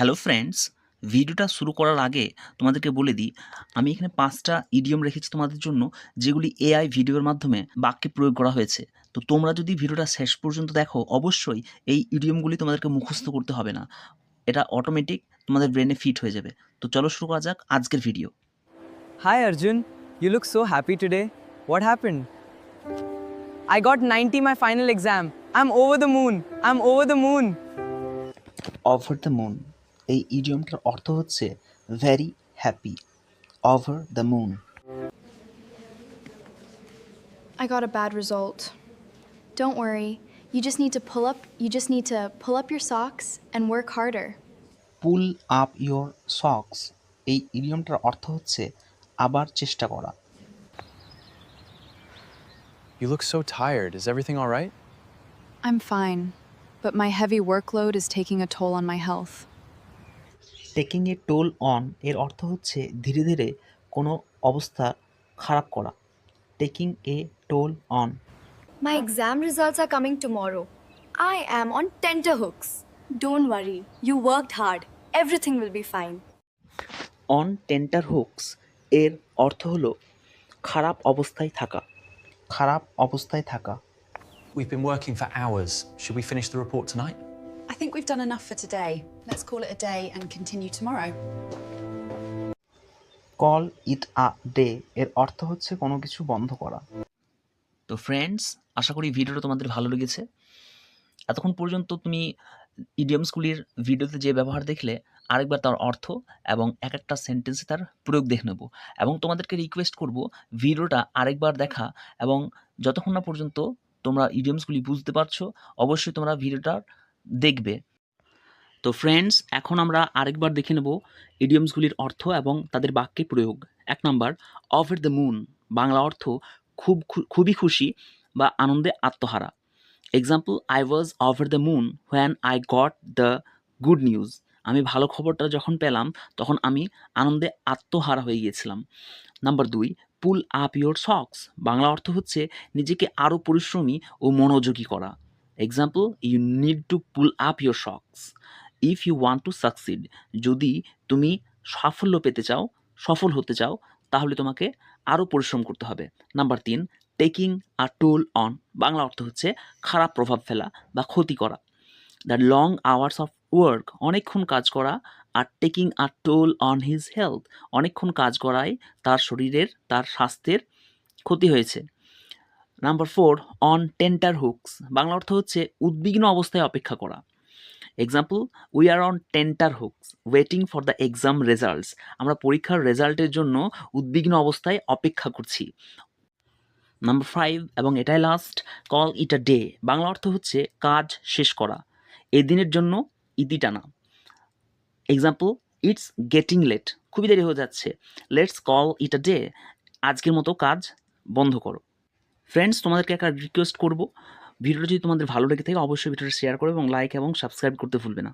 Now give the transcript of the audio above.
Hello friends, ভিডিওটা শুরু করার আগে তোমাদেরকে বলে দিই, আমি এখানে 5টা ইডিয়ম রেখেছি তোমাদের জন্য, যেগুলি এআই ভিডিওর মাধ্যমে বাক্যে প্রয়োগ করা হয়েছে। তো তোমরা যদি ভিডিওটা শেষ পর্যন্ত দেখো, অবশ্যই এই ইডিয়মগুলি তোমাদেরকে মুখস্থ করতে হবে না, এটা অটোমেটিক তোমাদের ব্রেনে ফিট হয়ে যাবে। তো চলো শুরু করা যাক আজকের video. Hi Arjun, you look so happy today. What happened? I got 90 my final exam. I'm over the moon. I'm over the moon. Over the moon, এই ইডিয়মটার অর্থ হচ্ছে very happy. Over the moon. I got a bad result. Don't worry. You just need to pull up your socks and work harder. Pool up your socks, এই ইডিয়মটার অর্থ হচ্ছে আবার চেষ্টা করা। You look so tired. Is everything all right? I'm fine, but my heavy workload is taking a toll on my health. Taking a toll on এর অর্থ হচ্ছে ধীরে ধীরে কোনো অবস্থা খারাপ করা। Taking a toll on. My exam results are coming tomorrow. I am on tenterhooks. Don't worry, you worked hard. Everything will be fine. On tenterhooks এর অর্থ হলো খারাপ অবস্থায় থাকা। খারাপ অবস্থায় থাকা। We've been working for hours. Should we finish the report tonight? I think we've done enough for today. Let's call it a day and continue tomorrow. Call it a day এর অর্থ হচ্ছে কোনো কিছু বন্ধ করা। তো ফ্রেন্ডস, আশা করি ভিডিওটা তোমাদের ভালো লেগেছে। এতক্ষণ পর্যন্ত তুমি ইডিয়মসগুলির ভিডিওতে যে ব্যবহার দেখলে, আরেকবার তার অর্থ এবং এক একটা সেন্টেন্সে তার প্রয়োগ দেখে নেব। এবং তোমাদেরকে রিকোয়েস্ট করব ভিডিওটা আরেকবার দেখা, এবং যতক্ষণ না পর্যন্ত তোমরা ইডিয়মসগুলি বুঝতে পারছো, অবশ্যই তোমরা ভিডিওটা দেখবে। তো ফ্রেন্ডস, এখন আমরা আরেকবার দেখে নেব ইডিয়মসগুলির অর্থ এবং তাদের বাক্যে প্রয়োগ। 1 number, over the moon, Bangla অর্থ খুবই খুশি বা আনন্দে আত্মহারা। Example, I was over the moon when I got the good news, আমি ভালো খবরটা যখন পেলাম তখন আমি আনন্দে আত্মহারা হয়ে গিয়েছিলাম। Number 2, pull up your socks, Bangla অর্থ হচ্ছে নিজেকে আরও পরিশ্রমী ও মনোযোগী করা। Example, you need to pull up your socks if you want to succeed, যদি তুমি সাফল্য পেতে চাও, সফল হতে চাও, তাহলে তোমাকে আরও পরিশ্রম করতে হবে। Number 3, taking a toll on, বাংলা অর্থ হচ্ছে খারাপ প্রভাব ফেলা বা ক্ষতি করা। The long hours of work, অনেকক্ষণ কাজ করা, আর taking a toll on his health, অনেকক্ষণ কাজ করায় তার শরীরের, তার স্বাস্থ্যের ক্ষতি হয়েছে। নাম্বার 4, অন টেন্টার হুকস, বাংলা অর্থ হচ্ছে উদ্বিগ্ন অবস্থায় অপেক্ষা করা। Example, we are on tenterhooks waiting for the exam results, আমরা পরীক্ষার রেজাল্টের জন্য উদ্বিগ্ন অবস্থায় অপেক্ষা করছি। নাম্বার 5 এবং এটাই last, call it a day, Bangla অর্থ হচ্ছে কাজ শেষ করা, এই দিনের জন্য ইতি টানা। এক্সাম্পল, ইটস গেটিং লেট, খুবই দেরি হয়ে যাচ্ছে, let's call it a day, আজকের মতো কাজ বন্ধ করো। ফ্রেন্ডস, তোমাদেরকে একটা রিকোয়েস্ট করব, ভিডিওটা যদি তোমাদের ভালো লেগে থাকে অবশ্যই ভিডিওটা শেয়ার করো এবং লাইক এবং সাবস্ক্রাইব করতে ভুলবে না।